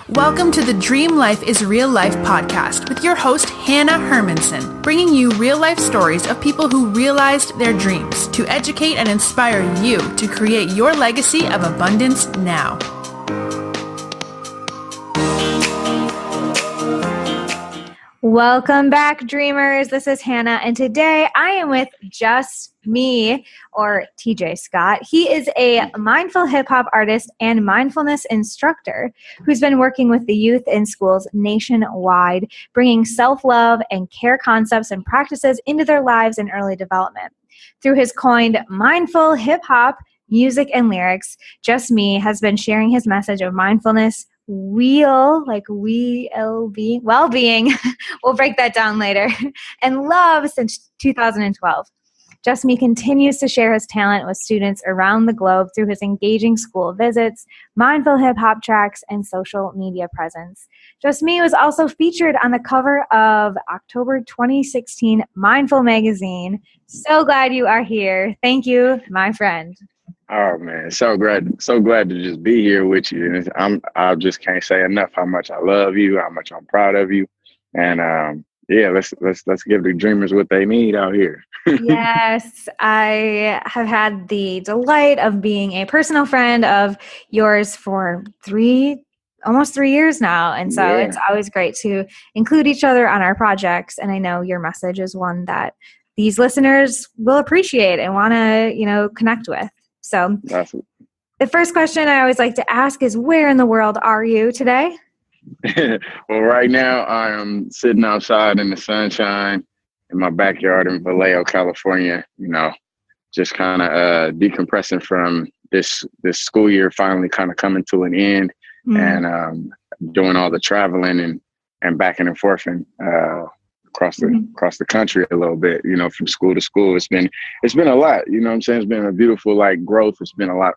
Welcome to the Dream Life is Real Life podcast with your host, Hanna Hermanson, bringing you real-life stories of people who realized their dreams to educate and inspire you to create your legacy of abundance now. Welcome back, dreamers. This is Hanna, and today I am with JusTme, or TJ Scott. He is a mindful hip-hop artist and mindfulness instructor who's been working with the youth in schools nationwide, bringing self-love and care concepts and practices into their lives in early development. Through his coined mindful hip-hop music and lyrics, JusTme has been sharing his message of mindfulness, well-being, we'll break that down later, and love since 2012. JusTme continues to share his talent with students around the globe through his engaging school visits, mindful hip-hop tracks, and social media presence. JusTme was also featured on the cover of October 2016 Mindful magazine. So glad you are here. Thank you, my friend. Oh man, so glad to just be here with you. I just can't say enough how much I love you, how much I'm proud of you, and let's give the dreamers what they need out here. Yes, I have had the delight of being a personal friend of yours for almost 3 years now, and so It's always great to include each other on our projects. And I know your message is one that these listeners will appreciate and want to, connect with. So the first question I always like to ask is, where in the world are you today? Well, right now I am sitting outside in the sunshine in my backyard in Vallejo, California, just kind of decompressing from this school year finally kind of coming to an end, and doing all the traveling and back and forth and across the country a little bit, from school to school. It's been a lot, what I'm saying? It's been a beautiful growth. It's been a lot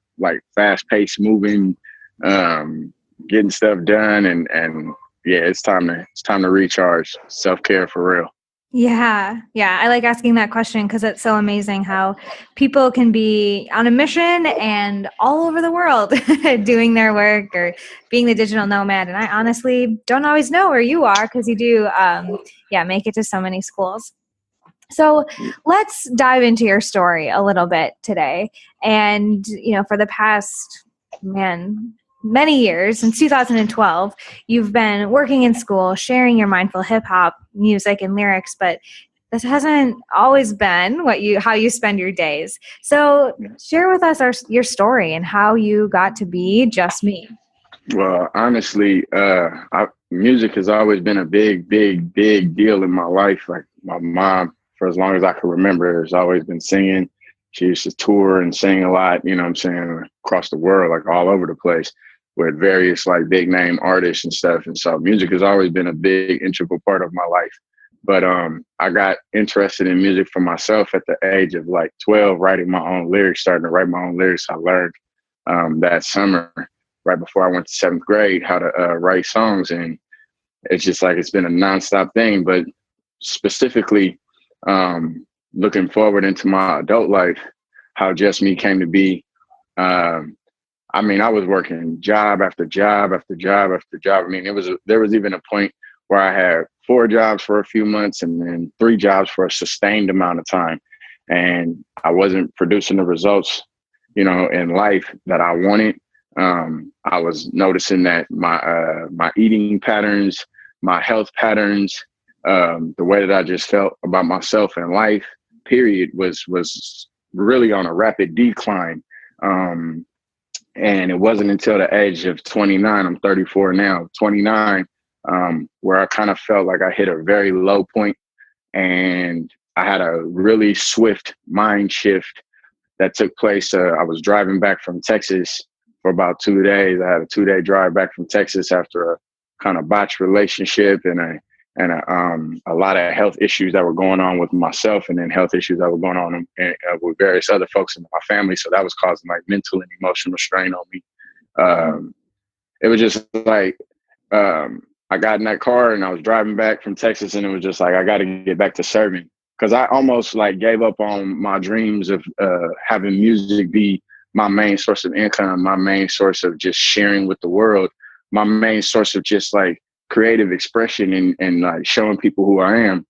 fast paced moving, getting stuff done, and it's time to recharge. Self-care for real. Yeah. I like asking that question because it's so amazing how people can be on a mission and all over the world doing their work or being the digital nomad. And I honestly don't always know where you are because you do, make it to so many schools. So let's dive into your story a little bit today. And, for the past, many years, since 2012, you've been working in school, sharing your mindful hip-hop music and lyrics, but this hasn't always been how you spend your days. So share with us your story and how you got to be JusTme. Well, honestly, music has always been a big, big, big deal in my life. Like my mom, for as long as I can remember, has always been singing. She used to tour and sing a lot, across the world, all over the place, with various big name artists and stuff. And so music has always been a big integral part of my life. But I got interested in music for myself at the age of 12, starting to write my own lyrics. I learned that summer, right before I went to 7th grade, how to write songs. And it's just it's been a nonstop thing. But specifically, looking forward into my adult life, how JusTme came to be, I was working job after job after job after job. There was even a point where I had 4 jobs for a few months and then 3 jobs for a sustained amount of time. And I wasn't producing the results, in life that I wanted. I was noticing that my eating patterns, my health patterns, the way that I just felt about myself and life, period, was really on a rapid decline. And it wasn't until the age of 29, I'm 34 now, 29, where I kind of felt like I hit a very low point, and I had a really swift mind shift that took place. I was driving back from Texas for about 2 days. I had a 2-day drive back from Texas after a kind of botched relationship and a lot of health issues that were going on with myself, and then health issues that were going on with various other folks in my family. So that was causing mental and emotional strain on me. It was just I got in that car and I was driving back from Texas, and it was just I got to get back to serving, because I almost gave up on my dreams of having music be my main source of income, my main source of just sharing with the world. my main source of just like creative expression and like showing people who I am,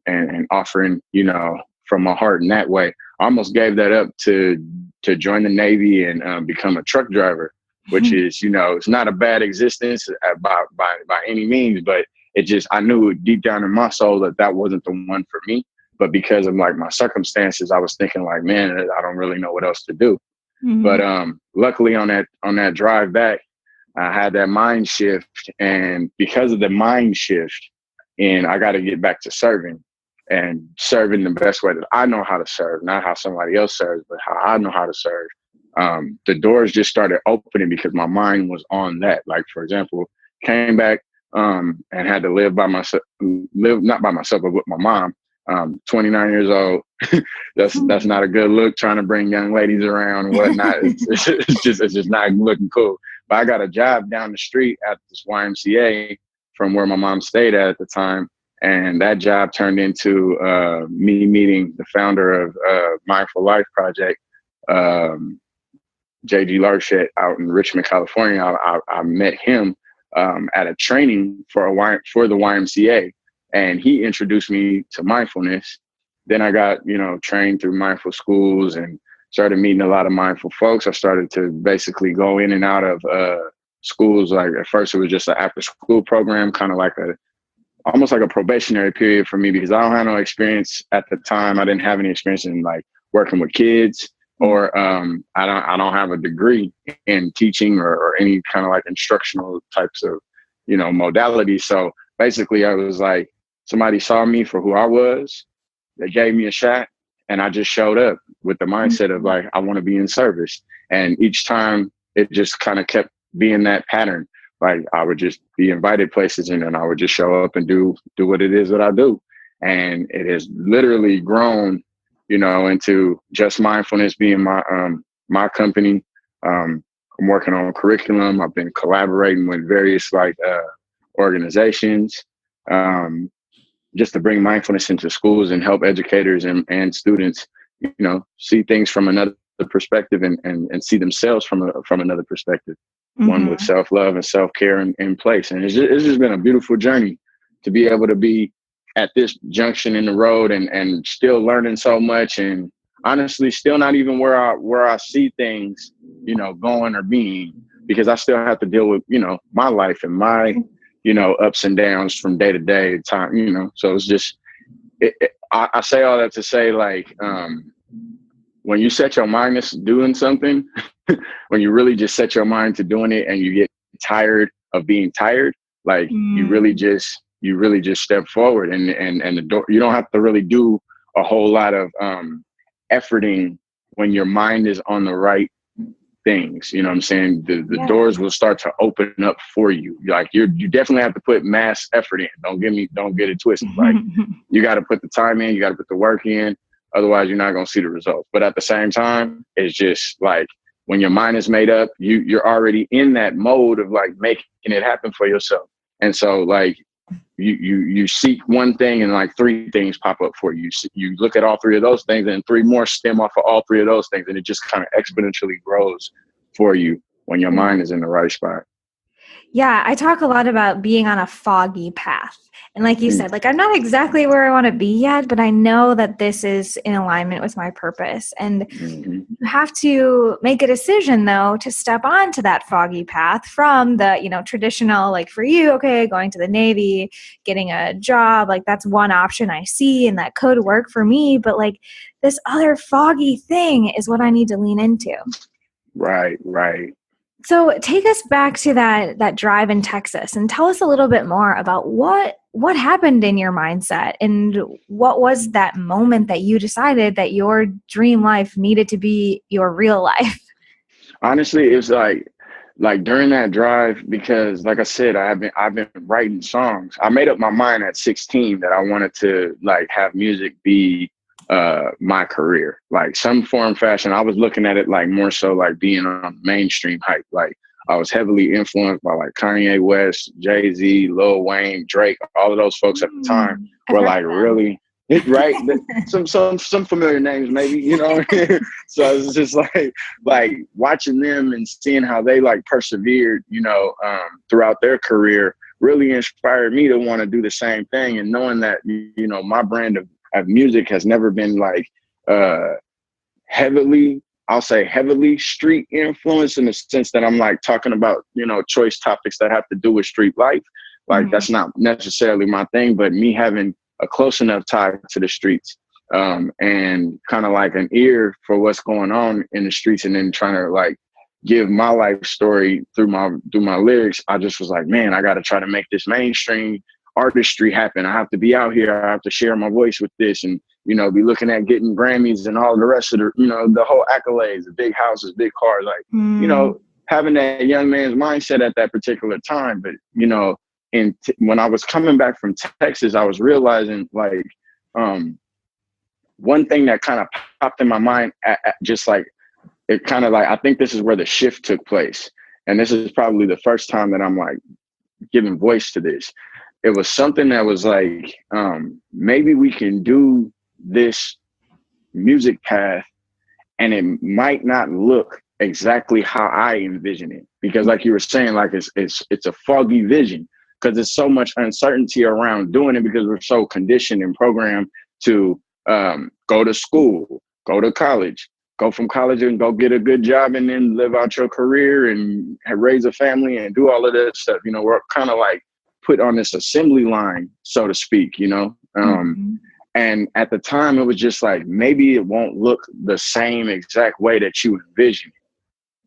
and offering, you know, from my heart in that way. I almost gave that up to join the Navy and become a truck driver, which is, you know, it's not a bad existence by any means, but it just, I knew deep down in my soul that wasn't the one for me. But because of like my circumstances, I was thinking like, man, I don't really know what else to do. Mm-hmm. But luckily on that drive back, I had that mind shift, and because of the mind shift, and I got to get back to serving, and serving the best way that I know how to serve, not how somebody else serves, but how I know how to serve. The doors just started opening because my mind was on that. Like, for example, came back and had to live not by myself, but with my mom. 29 years old. That's not a good look, trying to bring young ladies around and whatnot. It's just not looking cool. But I got a job down the street at this YMCA from where my mom stayed at the time. And that job turned into me meeting the founder of Mindful Life Project, J.G. Larchett, out in Richmond, California. I met him at a training for the YMCA. And he introduced me to mindfulness. Then I got, you know, trained through mindful schools and started meeting a lot of mindful folks. I started to basically go in and out of schools. Like at first it was just an after school program, kind of like almost like a probationary period for me, because I don't have no experience at the time. I didn't have any experience in like working with kids, or I don't have a degree in teaching or any kind of like instructional types of, you know, modalities. So basically I was like, somebody saw me for who I was. They gave me a shot, and I just showed up with the mindset of like, I want to be in service. And each time it just kind of kept being that pattern. Like I would just be invited places, and then I would just show up and do what it is that I do. And it has literally grown, you know, into Just Mindfulness being my company. I'm working on curriculum. I've been collaborating with various like organizations, just to bring mindfulness into schools and help educators and students, you know, see things from another perspective and see themselves from another perspective, one with self-love and self-care in place. And it's just been a beautiful journey to be able to be at this junction in the road and still learning so much, and honestly still not even where I see things, you know, going or being, because I still have to deal with, you know, my life and my, you know, ups and downs from day to day time, you know. So it's just, I say all that to say, like, when you set your mind to doing something, when you really just set your mind to doing it and you get tired of being tired, like you really just step forward and the door, you don't have to really do a whole lot of efforting when your mind is on the right things. You know what I'm saying? The doors will start to open up for you. Like you definitely have to put mass effort in. Don't get it twisted. Like you got to put the time in, you got to put the work in. Otherwise you're not going to see the results. But at the same time, it's just like when your mind is made up, you're already in that mode of like making it happen for yourself. And so like you seek one thing and like three things pop up for you. You look at all three of those things and three more stem off of all three of those things. And it just kind of exponentially grows for you when your mind is in the right spot. Yeah, I talk a lot about being on a foggy path. And like you said, like I'm not exactly where I want to be yet, but I know that this is in alignment with my purpose. And you have to make a decision, though, to step onto that foggy path from the, you know, traditional, like for you, okay, going to the Navy, getting a job, like that's one option I see and that could work for me. But like this other foggy thing is what I need to lean into. Right. So take us back to that drive in Texas and tell us a little bit more about what happened in your mindset and what was that moment that you decided that your dream life needed to be your real life? Honestly, it was like during that drive, because like I said, I've been writing songs. I made up my mind at 16 that I wanted to like have music be my career, like some form, fashion. I was looking at it like more so like being on mainstream hype. Like I was heavily influenced by like Kanye West, Jay-Z, Lil Wayne, Drake, all of those folks at the time were like really, Right? Some familiar names, maybe, you know. So it's just like watching them and seeing how they like persevered, you know, throughout their career really inspired me to want to do the same thing. And knowing that, you know, my brand of music has never been like heavily street influence, in the sense that I'm like talking about, you know, choice topics that have to do with street life. Like that's not necessarily my thing, but me having a close enough tie to the streets, and kind of like an ear for what's going on in the streets, and then trying to like give my life story through my lyrics. I just was like, man, I got to try to make this mainstream artistry happen. I have to be out here. I have to share my voice with this, and, you know, be looking at getting Grammys and all the rest of the, you know, the whole accolades, the big houses, big cars, like, you know, having that young man's mindset at that particular time. But, you know, when I was coming back from Texas, I was realizing like one thing that kind of popped in my mind just like, it kind of like, I think this is where the shift took place. And this is probably the first time that I'm like giving voice to this. It was something that was like, maybe we can do this music path and it might not look exactly how I envision it. Because like you were saying, like it's a foggy vision, because there's so much uncertainty around doing it, because we're so conditioned and programmed to go to school, go to college, go from college and go get a good job, and then live out your career and raise a family and do all of that stuff. You know, we're kind of like put on this assembly line, so to speak, you know? And at the time it was just like, maybe it won't look the same exact way that you envision it.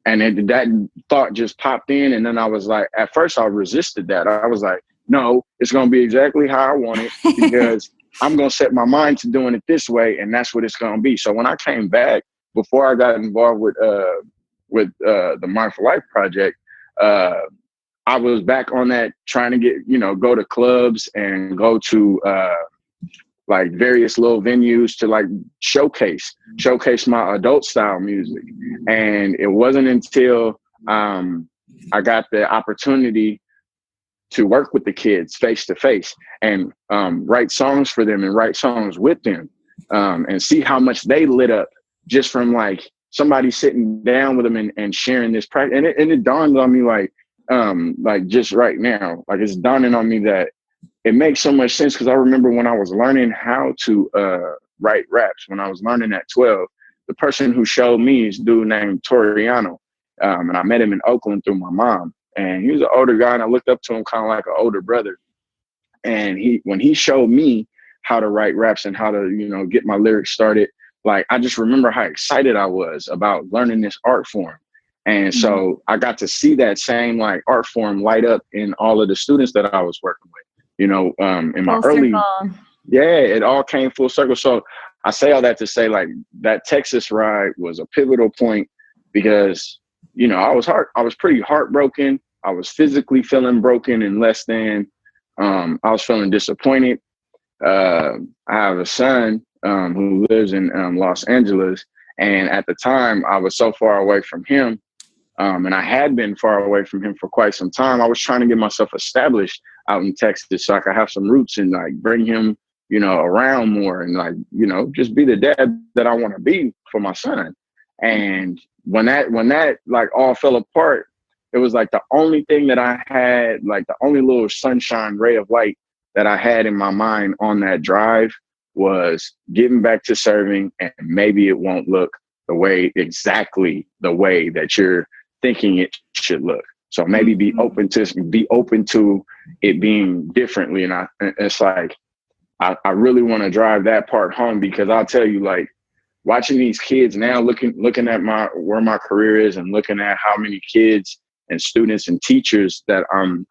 And that thought just popped in. And then I was like, at first I resisted that. I was like, no, it's going to be exactly how I want it, because I'm going to set my mind to doing it this way. And that's what it's going to be. So when I came back, before I got involved with the Mindful Life Project, I was back on that, trying to get, you know, go to clubs and go to like various little venues to like showcase my adult style music. And it wasn't until I got the opportunity to work with the kids face to face and write songs for them and write songs with them, and see how much they lit up just from like somebody sitting down with them and sharing this practice. And it dawned on me like just right now, like it's dawning on me that it makes so much sense. Because I remember when I was learning how to write raps, when I was learning at 12, the person who showed me is a dude named Toriano. And I met him in Oakland through my mom. And he was an older guy, and I looked up to him kind of like an older brother. And when he showed me how to write raps and how to, you know, get my lyrics started, like, I just remember how excited I was about learning this art form. And so I got to see that same like art form light up in all of the students that I was working with. You know, in my early, it all came full circle. So I say all that to say, like, that Texas ride was a pivotal point, because, you know, I was pretty heartbroken. I was physically feeling broken and less than. I was feeling disappointed. I have a son who lives in Los Angeles, and at the time I was so far away from him. And I had been far away from him for quite some time. I was trying to get myself established out in Texas so I could have some roots and like bring him, you know, around more, and like, you know, just be the dad that I want to be for my son. And when that like all fell apart, it was like the only thing that I had, like the only little sunshine ray of light that I had in my mind on that drive was getting back to serving. And maybe it won't look exactly the way that you're thinking it should look. So maybe be open to it being differently. And it's like, I really want to drive that part home, because I'll tell you, like, watching these kids now, looking at where my career is, and looking at how many kids and students and teachers that I'm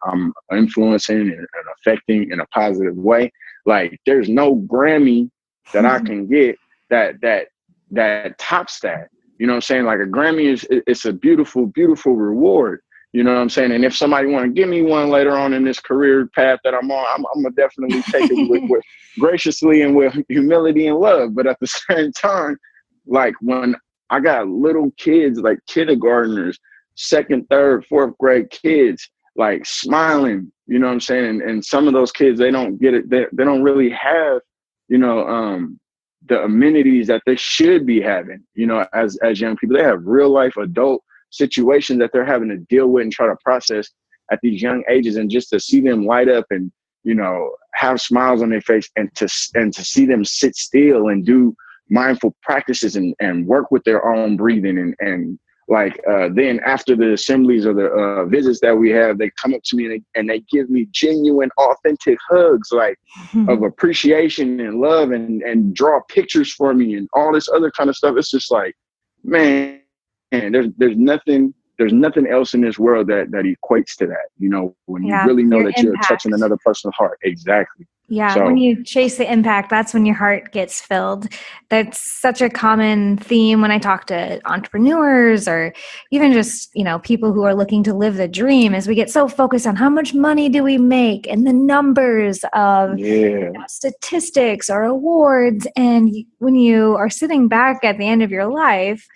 influencing and affecting in a positive way. Like, there's no Grammy that I can get that tops that. You know what I'm saying? Like, a Grammy it's a beautiful, beautiful reward. You know what I'm saying? And if somebody want to give me one later on in this career path that I'm on, I'm gonna definitely take it with graciously and with humility and love. But at the same time, like, when I got little kids, like kindergartners, 2nd, 3rd, 4th grade kids, like smiling, you know what I'm saying? And some of those kids, they don't get it. They don't really have, the amenities that they should be having, as young people. They have real life adult situations that they're having to deal with and try to process at these young ages. And just to see them light up and, have smiles on their face, and to see them sit still and do mindful practices and work with their own breathing. And then after the assemblies or the visits that we have, they come up to me and they give me genuine, authentic hugs, of appreciation and love, and draw pictures for me and all this other kind of stuff. It's just like, man, there's nothing else in this world that equates to that, when you really know that you're touching another person's heart. Exactly. Yeah. So, when you chase the impact, that's when your heart gets filled. That's such a common theme when I talk to entrepreneurs, or even just, people who are looking to live the dream, is we get so focused on how much money do we make and the numbers of statistics or awards. And when you are sitting back at the end of your life,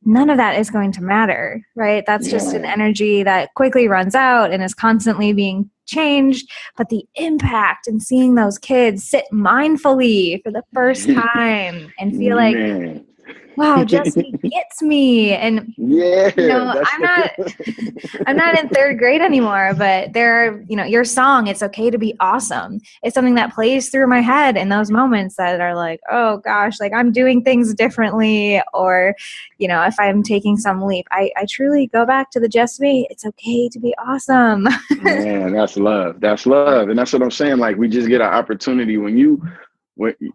none of that is going to matter, right? That's just an energy that quickly runs out and is constantly being changed. But the impact and seeing those kids sit mindfully for the first time and feel like, wow, JusTme gets me. And I'm not in third grade anymore, but there are, your song, It's Okay to Be Awesome. It's something that plays through my head in those moments that are like, oh gosh, like I'm doing things differently. Or, if I'm taking some leap, I truly go back to the JusTme, It's Okay to Be Awesome. Man, that's love. That's love. And that's what I'm saying. Like, we just get an opportunity when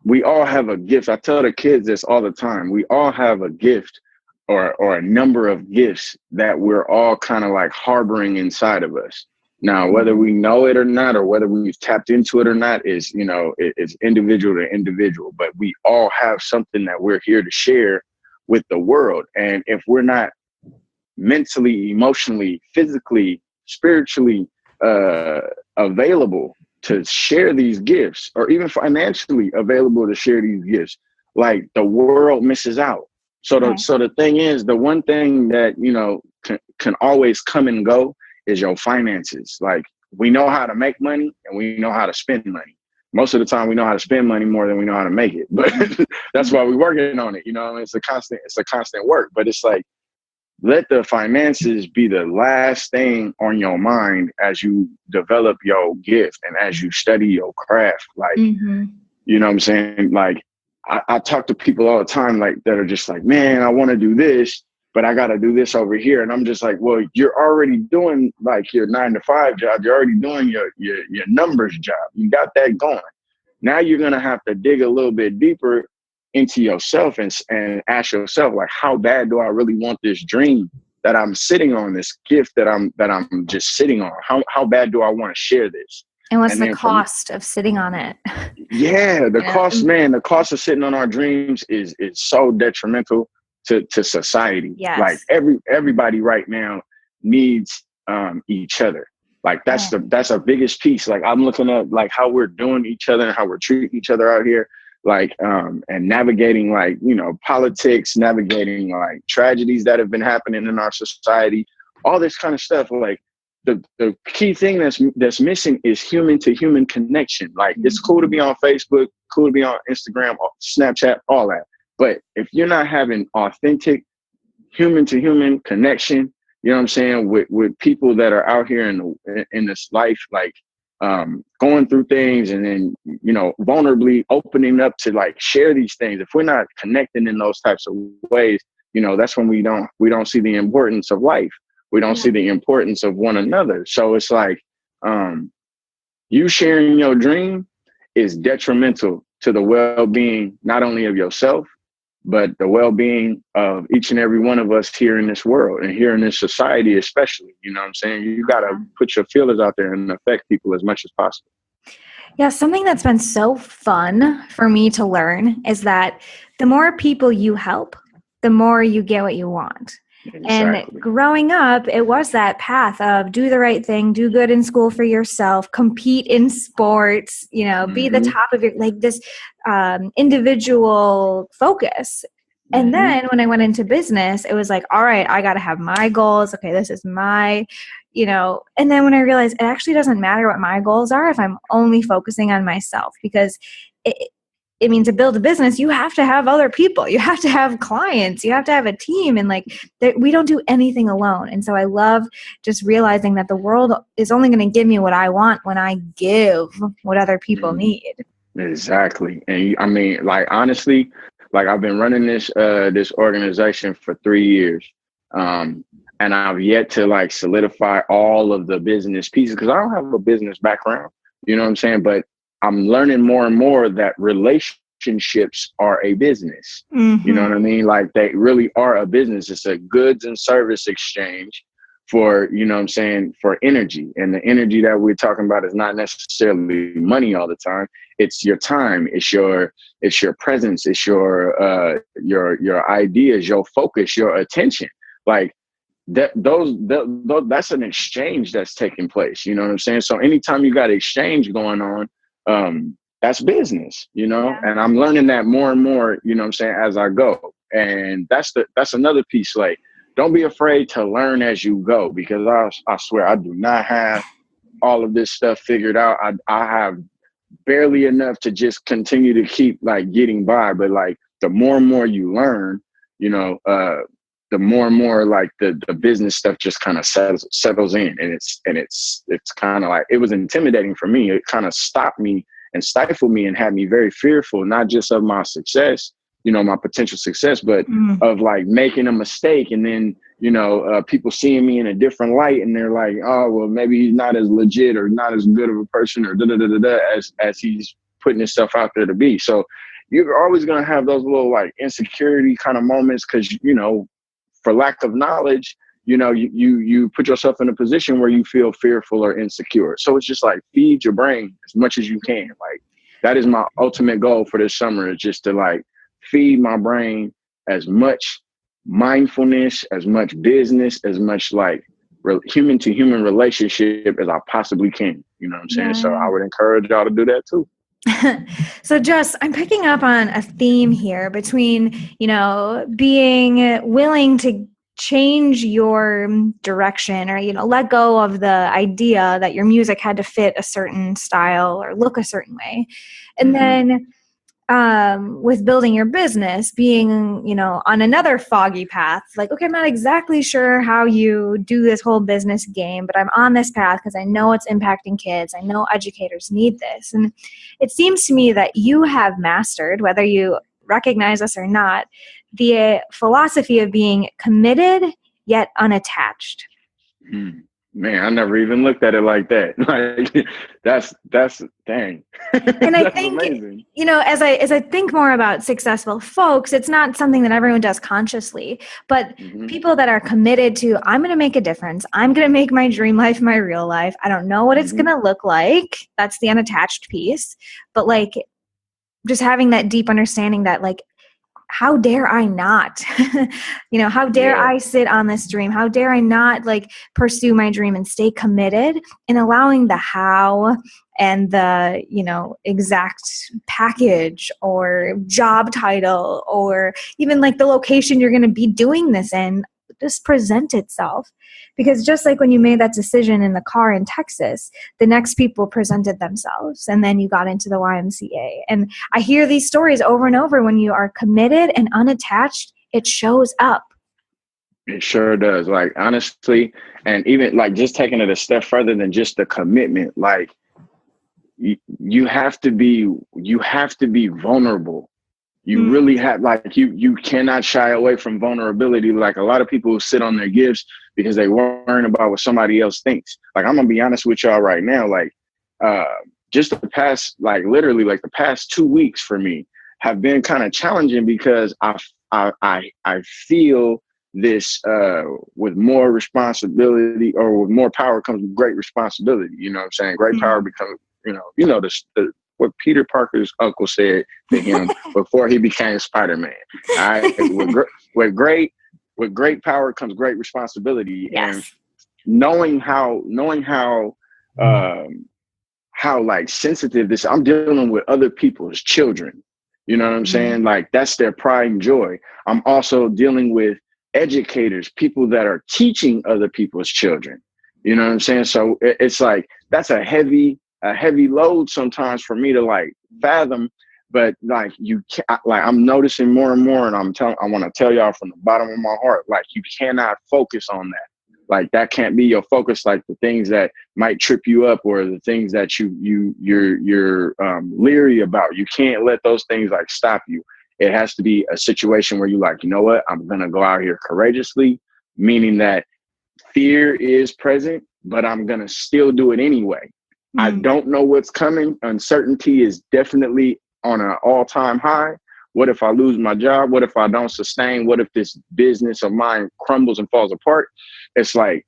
we all have a gift. I tell the kids this all the time. We all have a gift or a number of gifts that we're all kind of like harboring inside of us. Now, whether we know it or not, or whether we've tapped into it or not, is, it's individual to individual. But we all have something that we're here to share with the world. And if we're not mentally, emotionally, physically, spiritually available to share these gifts, or even financially available to share these gifts, like, the world misses out. So the thing is, the one thing that, can always come and go is your finances. Like, we know how to make money and we know how to spend money. Most of the time we know how to spend money more than we know how to make it, but that's why we're working on it. It's a constant work, but it's like, let the finances be the last thing on your mind as you develop your gift and as you study your craft. Like, you know what I'm saying? Like, I talk to people all the time, like, that are just like, man, I want to do this, but I got to do this over here. And I'm just like, well, you're already doing like your 9-to-5 job. You're already doing your numbers job. You got that going. Now you're going to have to dig a little bit deeper into yourself and ask yourself, like, how bad do I really want this dream that I'm sitting on, this gift that I'm just sitting on? How bad do I want to share this? And what's the cost of sitting on it? Yeah, the cost, man, the cost of sitting on our dreams is so detrimental to society. Yes. Like, everybody right now needs each other. Like, that's our biggest piece. Like, I'm looking at like how we're doing each other and how we're treating each other out here. Like, and navigating, like, politics, navigating like tragedies that have been happening in our society, all this kind of stuff. Like, the key thing that's missing is human to human connection. Like, it's cool to be on Facebook, cool to be on Instagram, Snapchat, all that. But if you're not having authentic human to human connection, you know what I'm saying, with people that are out here in this life, like, going through things, and then, vulnerably opening up to like share these things. If we're not connecting in those types of ways, that's when we don't see the importance of life. We don't see the importance of one another. So it's like, you sharing your dream is detrimental to the well-being, not only of yourself, but the well-being of each and every one of us here in this world and here in this society, especially. You know what I'm saying? You got to put your feelers out there and affect people as much as possible. Yeah, something that's been so fun for me to learn is that the more people you help, the more you get what you want. Exactly. And growing up, it was that path of do the right thing, do good in school for yourself, compete in sports, be the top of your, like, this individual focus. And then when I went into business, it was like, all right, I got to have my goals. Okay, this is my, and then when I realized it actually doesn't matter what my goals are if I'm only focusing on myself, because I mean, to build a business, you have to have other people. You have to have clients. You have to have a team. And like, we don't do anything alone. And so I love just realizing that the world is only going to give me what I want when I give what other people need. Exactly. And I mean, like, honestly, like I've been running this organization for 3 years. And I've yet to like solidify all of the business pieces because I don't have a business background. You know what I'm saying? But I'm learning more and more that relationships are a business. Mm-hmm. You know what I mean? Like they really are a business. It's a goods and service exchange for, you know what I'm saying, for energy. And the energy that we're talking about is not necessarily money all the time. It's your time. It's your presence. It's your ideas, your focus, your attention. Like that's an exchange that's taking place. You know what I'm saying? So anytime you got exchange going on, that's business, you know, Yeah. and I'm learning that more and more, you know what I'm saying, as I go. And that's another piece. Like, don't be afraid to learn as you go, because I swear I do not have all of this stuff figured out. I have barely enough to just continue to keep like getting by. But like the more and more you learn, you know, the more and more like the business stuff just kind of settles in, and it's kind of like, it was intimidating for me. It kind of stopped me and stifled me and had me very fearful, not just of my success, you know, my potential success, but of like making a mistake. And then, you know, people seeing me in a different light, and they're like, oh, well, maybe he's not as legit or not as good of a person or as he's putting himself out there to be. So you're always going to have those little like insecurity kind of moments, because, you know, for lack of knowledge, you know, you put yourself in a position where you feel fearful or insecure. So it's just like, feed your brain as much as you can. Like, that is my ultimate goal for this summer, is just to like feed my brain as much mindfulness, as much business, as much like human to human relationship as I possibly can. You know what I'm saying? Yeah. So I would encourage y'all to do that too. So Just, I'm picking up on a theme here between, you know, being willing to change your direction, or, you know, let go of the idea that your music had to fit a certain style or look a certain way. And then with building your business, being, you know, on another foggy path, like, okay, I'm not exactly sure how you do this whole business game, but I'm on this path because I know it's impacting kids. I know educators need this. And it seems to me that you have mastered, whether you recognize this or not, the philosophy of being committed yet unattached. Man, I never even looked at it like that. Like, that's dang. And I That's think, amazing. you know, as I think more about successful folks, it's not something that everyone does consciously, but people that are committed to, I'm going to make a difference. I'm going to make my dream life my real life. I don't know what it's going to look like. That's the unattached piece. But like, just having that deep understanding that, like, how dare I not, you know, how dare I sit on this dream? How dare I not like pursue my dream and stay committed, and allowing the how and the, you know, exact package or job title or even like the location you're going to be doing this in just present itself. Because just like when you made that decision in the car in Texas, the next people presented themselves, and then you got into the YMCA. And I hear these stories over and over. When you are committed and unattached, it shows up. It sure does. Like, honestly, and even like just taking it a step further than just the commitment, like you have to be vulnerable. You really have, like, you cannot shy away from vulnerability. Like, a lot of people sit on their gifts because they worrying about what somebody else thinks. Like, I'm gonna be honest with y'all right now. Like, just the past, like literally like the past 2 weeks for me have been kind of challenging, because I feel this with more responsibility, or with more power comes great responsibility. You know what I'm saying? Great power becomes, you know, the what Peter Parker's uncle said to him before he became Spider-Man. All right, with great power comes great responsibility. Yes. And knowing how like sensitive this, I'm dealing with other people's children. You know what I'm saying? Like, that's their pride and joy. I'm also dealing with educators, people that are teaching other people's children. You know what I'm saying? So it's like, that's a heavy load sometimes for me to like fathom. But like you can't, like I'm noticing more and more, and I want to tell y'all from the bottom of my heart, like you cannot focus on that. Like that can't be your focus. Like the things that might trip you up, or the things that you're leery about. You can't let those things like stop you. It has to be a situation where you like, you know what, I'm gonna go out here courageously, meaning that fear is present, but I'm gonna still do it anyway. I don't know what's coming. Uncertainty is definitely on an all-time high. What if I lose my job? What if I don't sustain? What if this business of mine crumbles and falls apart? It's like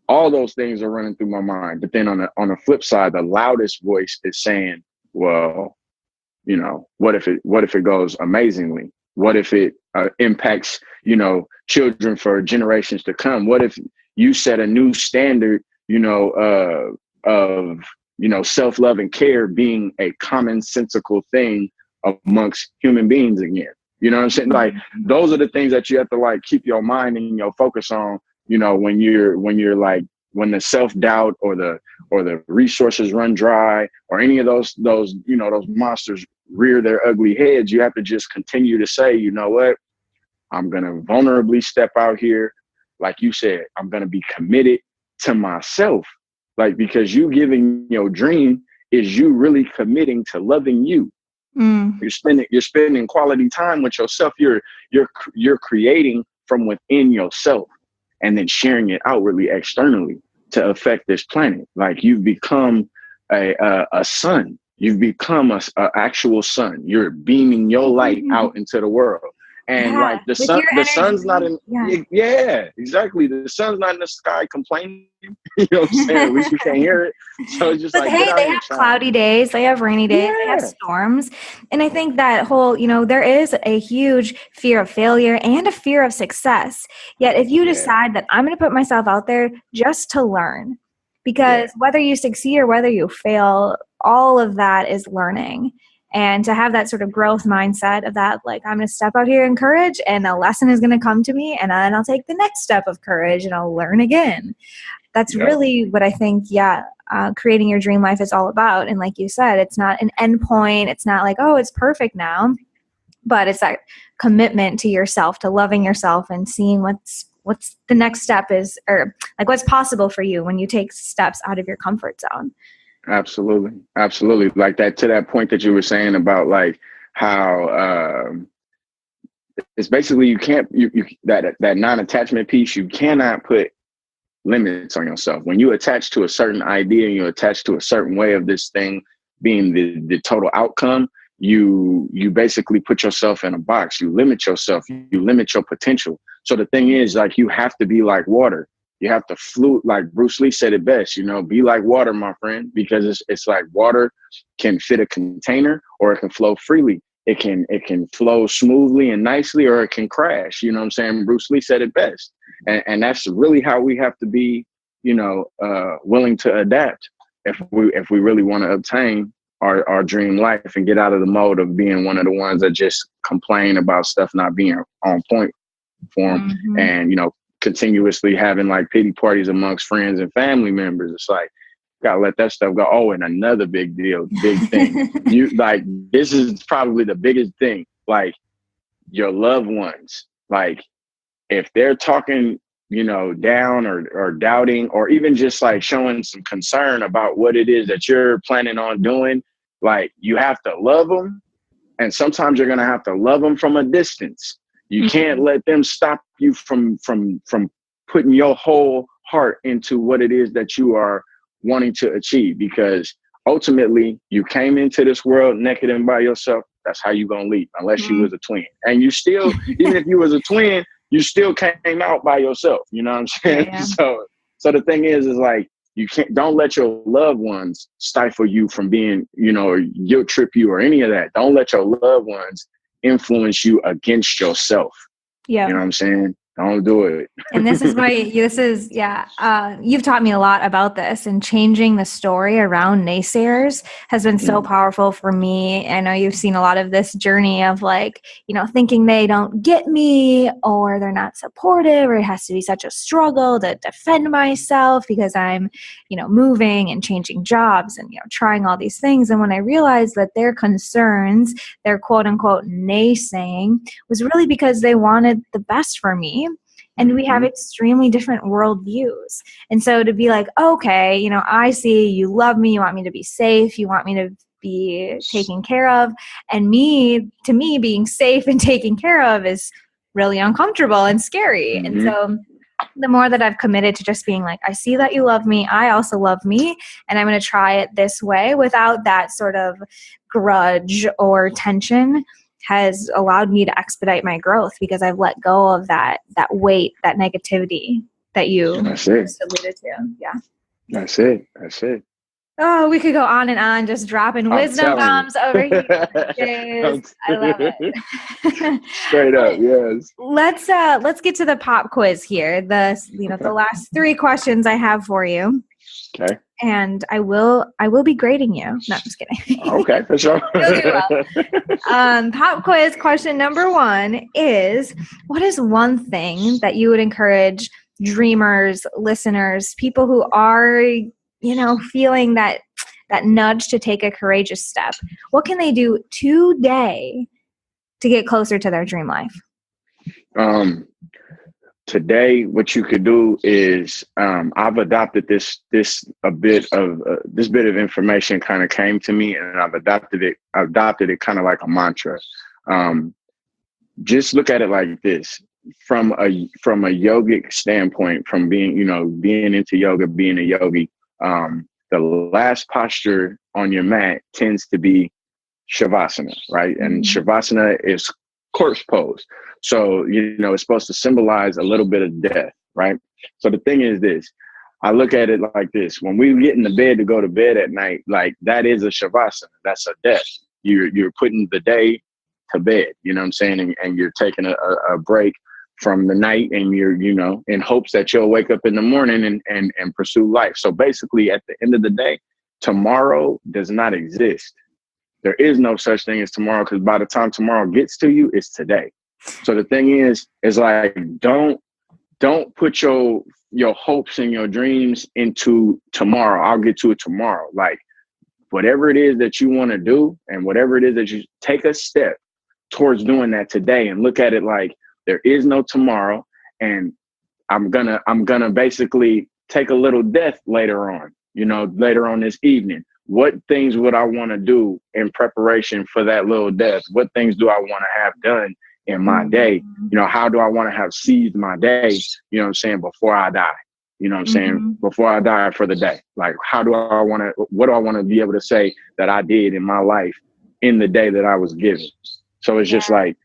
all those things are running through my mind. But then on the flip side, the loudest voice is saying, well, you know, what if it goes amazingly? What if it impacts, you know, children for generations to come? What if you set a new standard, you know, of, you know, self-love and care being a commonsensical thing amongst human beings again? You know what I'm saying? Like, those are the things that you have to like keep your mind and your focus on, you know, when you're like, when the self-doubt or the resources run dry, or any of those, you know, those monsters rear their ugly heads. You have to just continue to say, you know what, I'm going to vulnerably step out here. Like you said, I'm going to be committed to myself. Like, because you giving your dream is you really committing to loving you. You're spending quality time with yourself. You're creating from within yourself, and then sharing it outwardly, externally, to affect this planet. Like, you've become a son. You've become a actual son. You're beaming your light out into the world. And like the sun's not in, exactly. The sun's not in the sky complaining. You know what I'm saying? At least you can't hear it. So it's just like, hey, they have cloudy days, they have rainy days, they have storms. And I think that whole, you know, there is a huge fear of failure and a fear of success. Yet if you decide that I'm going to put myself out there just to learn, because whether you succeed or whether you fail, all of that is learning. And to have that sort of growth mindset of that, like, I'm going to step out here in courage and a lesson is going to come to me, and then I'll take the next step of courage and I'll learn again. That's really what I think, creating your dream life is all about. And like you said, it's not an end point. It's not like, oh, it's perfect now. But it's that commitment to yourself, to loving yourself and seeing what's the next step is, or like what's possible for you when you take steps out of your comfort zone. Absolutely. Absolutely. Like that, to that point that you were saying about like how it's basically, you can't, that non-attachment piece, you cannot put limits on yourself. When you attach to a certain idea and you attach to a certain way of this thing being the total outcome, you basically put yourself in a box. You limit yourself. You limit your potential. So the thing is, like, you have to be like water. You have to float, like Bruce Lee said it best, you know, be like water, my friend, because it's like water can fit a container, or it can flow freely. It can flow smoothly and nicely, or it can crash. You know what I'm saying? Bruce Lee said it best. And that's really how we have to be, you know, willing to adapt if we really want to obtain our dream life and get out of the mode of being one of the ones that just complain about stuff not being on point for them. And, you know, continuously having like pity parties amongst friends and family members. It's like, gotta let that stuff go. Oh, and another big thing. You like, this is probably the biggest thing. Like, your loved ones, like, if they're talking, you know, down or doubting, or even just like showing some concern about what it is that you're planning on doing, like, you have to love them. And sometimes you're gonna have to love them from a distance. You can't let them stop you from putting your whole heart into what it is that you are wanting to achieve, because ultimately you came into this world naked and by yourself. That's how you gonna leave, unless you was a twin. And you still, even if you was a twin, you still came out by yourself. You know what I'm saying? Yeah. So the thing is like, don't let your loved ones stifle you from being, you know, or guilt trip you or any of that. Don't let your loved ones influence you against yourself. Yeah. You know what I'm saying? Don't do it. And this is why you've taught me a lot about this, and changing the story around naysayers has been so powerful for me. I know you've seen a lot of this journey of like, thinking they don't get me or they're not supportive, or it has to be such a struggle to defend myself because I'm, moving and changing jobs and, trying all these things. And when I realized that their concerns, their quote unquote naysaying, was really because they wanted the best for me. And we have extremely different worldviews. And so to be like, okay, I see you love me. You want me to be safe. You want me to be taken care of. And to me, being safe and taken care of is really uncomfortable and scary. And so the more that I've committed to just being like, I see that you love me. I also love me. And I'm going to try it this way without that sort of grudge or tension, has allowed me to expedite my growth, because I've let go of that weight, that negativity that you just alluded to. Yeah. That's it. Oh, we could go on and on, just dropping wisdom bombs over here. I love it. Straight up, yes. Let's get to the pop quiz here. The last 3 questions I have for you. Okay. And I will be grading you. No, I'm just kidding. Okay, for sure. You'll do well. Pop quiz question number 1 is, what is one thing that you would encourage dreamers, listeners, people who are, feeling that nudge to take a courageous step? What can they do today to get closer to their dream life? Today, what you could do is, I've adopted this bit of information kind of came to me, and I've adopted it kind of like a mantra. Just look at it like this: from a yogic standpoint, from being into yoga, being a yogi, the last posture on your mat tends to be Shavasana, right? And Shavasana is corpse pose. So, it's supposed to symbolize a little bit of death, right? So the thing is this: I look at it like this: when we get in the bed to go to bed at night, like that is a Shavasana. That's a death. You're putting the day to bed, you know what I'm saying? And you're taking a break from the night, and you're, in hopes that you'll wake up in the morning and pursue life. So basically, at the end of the day, tomorrow does not exist. There is no such thing as tomorrow, because by the time tomorrow gets to you, it's today. So the thing is like, don't put your hopes and your dreams into tomorrow. I'll get to it tomorrow. Like, whatever it is that you want to do, and whatever it is that you take a step towards doing that today, and look at it like there is no tomorrow. And I'm gonna basically take a little death later on this evening. What things would I want to do in preparation for that little death? What things do I want to have done in my day? How do I want to have seized my day, before I die? Before I die for the day. Like, what do I want to be able to say that I did in my life in the day that I was given? So it's just like,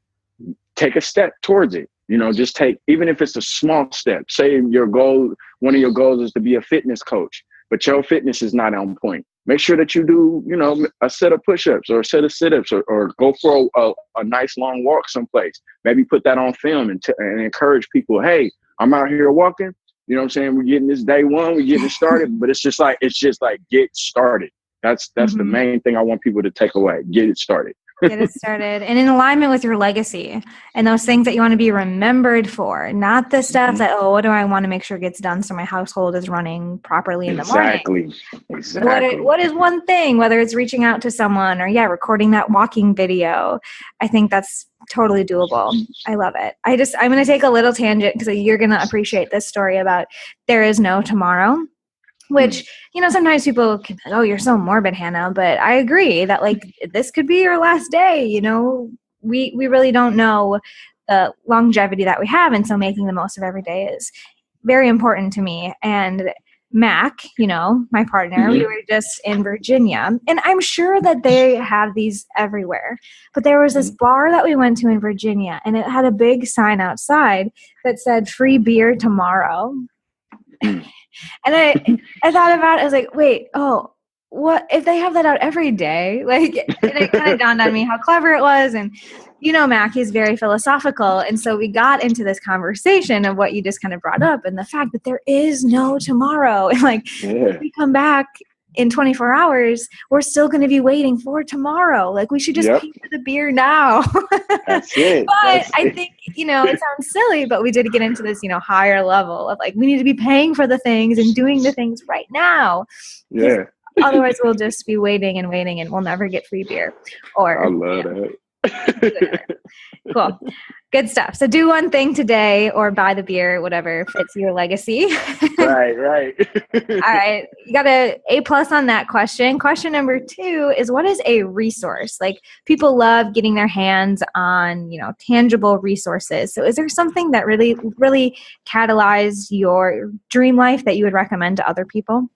take a step towards it. Just take, even if it's a small step. Say one of your goals is to be a fitness coach, but your fitness is not on point. Make sure that you do, a set of push-ups or a set of sit-ups, or go for a nice long walk someplace. Maybe put that on film and encourage people. Hey, I'm out here walking. You know what I'm saying? We're getting this day 1, we're getting started, but it's just like, get started. That's the main thing I want people to take away. Get it started. Get it started, and in alignment with your legacy and those things that you want to be remembered for, not the stuff that, what do I want to make sure gets done so my household is running properly in the morning. Exactly. What is one thing, whether it's reaching out to someone or recording that walking video? I think that's totally doable. I love it. I'm going to take a little tangent, because you're going to appreciate this story about there is no tomorrow. Which, sometimes people can be like, oh, you're so morbid, Hanna. But I agree that, like, this could be your last day. We really don't know the longevity that we have. And so making the most of every day is very important to me. And Mac, my partner, we were just in Virginia. And I'm sure that they have these everywhere. But there was this bar that we went to in Virginia, and it had a big sign outside that said free beer tomorrow. And I thought about it. I was like, wait, what if they have that out every day? Like, and it kind of dawned on me how clever it was. And, Mac, he's very philosophical. And so we got into this conversation of what you just kind of brought up and the fact that there is no tomorrow. And like, if we come back in 24 hours, we're still going to be waiting for tomorrow. Like, we should just pay for the beer now. That's it. But I think, it sounds silly, but we did get into this, higher level of like, we need to be paying for the things and doing the things right now. Yeah. Otherwise, we'll just be waiting and we'll never get free beer. Or I love that. Cool. Good stuff. So do one thing today or buy the beer, whatever fits your legacy. Right. All right. You got a A+ on that question. Question number 2 is, what is a resource? Like, people love getting their hands on, tangible resources. So is there something that really, really catalyzed your dream life that you would recommend to other people?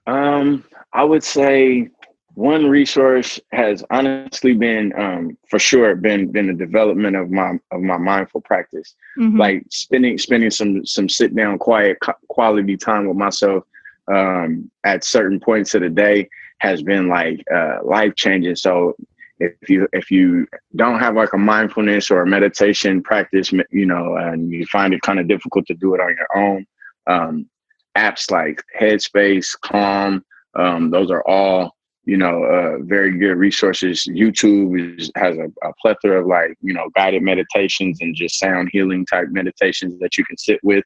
I would say one resource has honestly been, for sure, been the development of my mindful practice. Mm-hmm. Like spending some sit down, quiet, quality time with myself at certain points of the day has been like life changing. So if you don't have like a mindfulness or a meditation practice, and you find it kind of difficult to do it on your own, apps like Headspace, Calm, those are all, very good resources. YouTube has a plethora of like, guided meditations and just sound healing type meditations that you can sit with.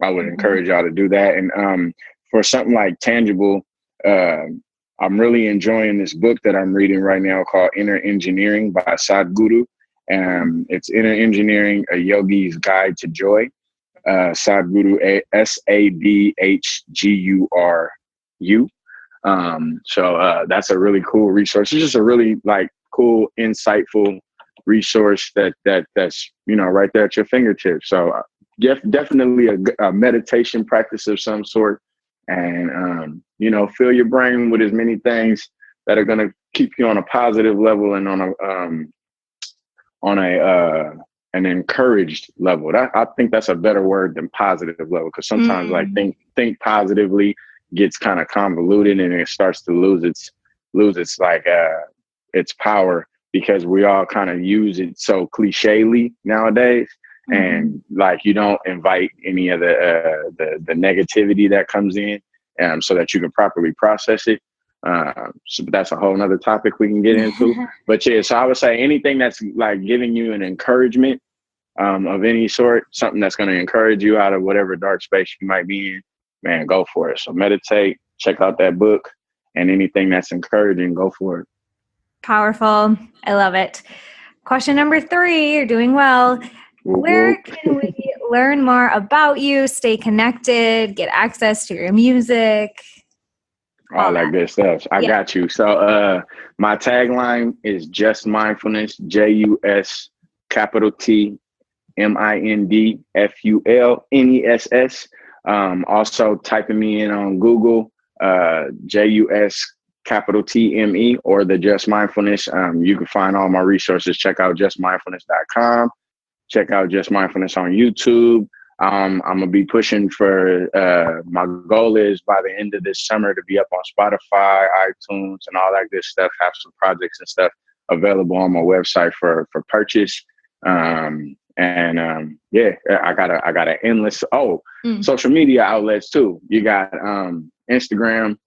I would encourage y'all to do that. And for something like tangible, I'm really enjoying this book that I'm reading right now called Inner Engineering by Sadhguru. It's Inner Engineering, a Yogi's Guide to Joy. Sadhguru, Sadhguru. So that's a really cool resource. It's just a really like cool, insightful resource that's right there at your fingertips. So definitely a meditation practice of some sort, and fill your brain with as many things that are going to keep you on a positive level and on an encouraged level. I think that's a better word than positive level, because sometimes like think positively gets kind of convoluted and it starts to lose its power, because we all kind of use it so clichély nowadays. And like, you don't invite any of the negativity that comes in, so that you can properly process it. So that's a whole nother topic we can get into. But yeah, so I would say anything that's like giving you an encouragement of any sort, something that's going to encourage you out of whatever dark space you might be in, man, go for it. So meditate, check out that book, and anything that's encouraging, go for it. Powerful. I love it. Question number 3, you're doing well. Where can we learn more about you, stay connected, get access to your music? All that good stuff. I got you. So my tagline is Just Mindfulness, JUS TMINDFULNESS. Also typing me in on Google, JUS TME, or the Just Mindfulness. You can find all my resources. Check out justmindfulness.com. Check out Just Mindfulness on YouTube. I'm going to be pushing for, my goal is by the end of this summer to be up on Spotify, iTunes, and all that good stuff. Have some projects and stuff available on my website for purchase. I got an endless social media outlets too. You got Instagram,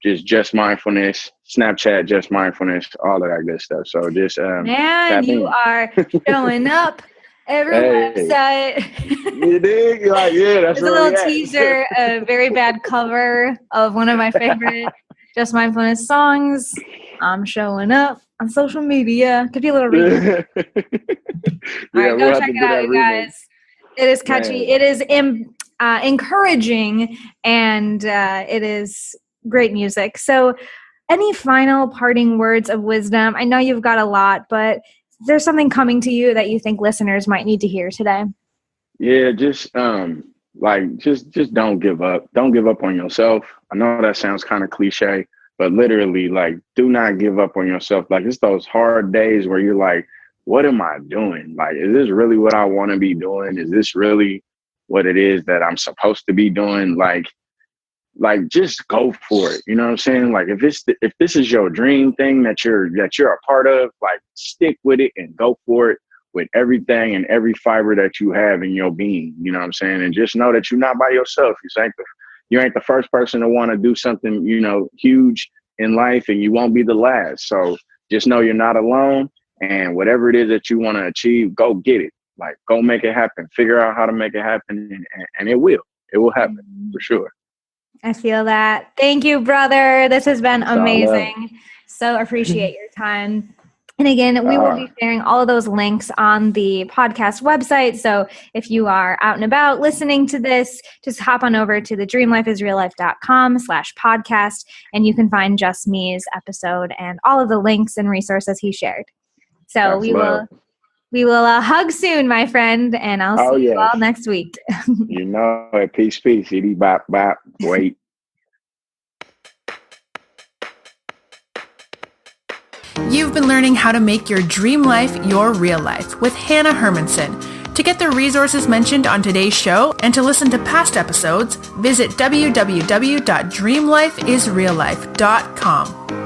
just mindfulness, Snapchat, just mindfulness, all of that good stuff. So just man, you are showing up every website. You dig? Like, yeah, that's a little teaser, a very bad cover of one of my favorite Just Mindfulness songs. I'm showing up on social media. Could be a little read. All right, go check it out, you guys. It is catchy. Man. It is encouraging, and it is great music. So any final parting words of wisdom? I know you've got a lot, but is there something coming to you that you think listeners might need to hear today? Yeah, just don't give up. Don't give up on yourself. I know that sounds kind of cliche, but literally, like, do not give up on yourself. Like, it's those hard days where you're like, what am I doing? Like, is this really what I want to be doing? Is this really what it is that I'm supposed to be doing? Like, like just go for it. You know what I'm saying? Like if this is your dream thing that you're a part of, like stick with it and go for it with everything and every fiber that you have in your being. You know what I'm saying? And just know that you're not by yourself. You ain't the first person to want to do something, you know, huge in life, and you won't be the last. So just know you're not alone, and whatever it is that you want to achieve, go get it. Like go make it happen. Figure out how to make it happen, and it will happen for sure. I feel that. Thank you, brother. This has been amazing. So appreciate your time. And again, we will be sharing all of those links on the podcast website. So if you are out and about listening to this, just hop on over to the dreamlifeisreallife.com/podcast, and you can find JusTme's episode and all of the links and resources he shared. So we will hug soon, my friend, and I'll see you all next week. You know it. Peace, itty bop bop. Wait. You've been learning how to make your dream life your real life with Hanna Hermanson. To get the resources mentioned on today's show and to listen to past episodes, visit www.dreamlifeisreallife.com.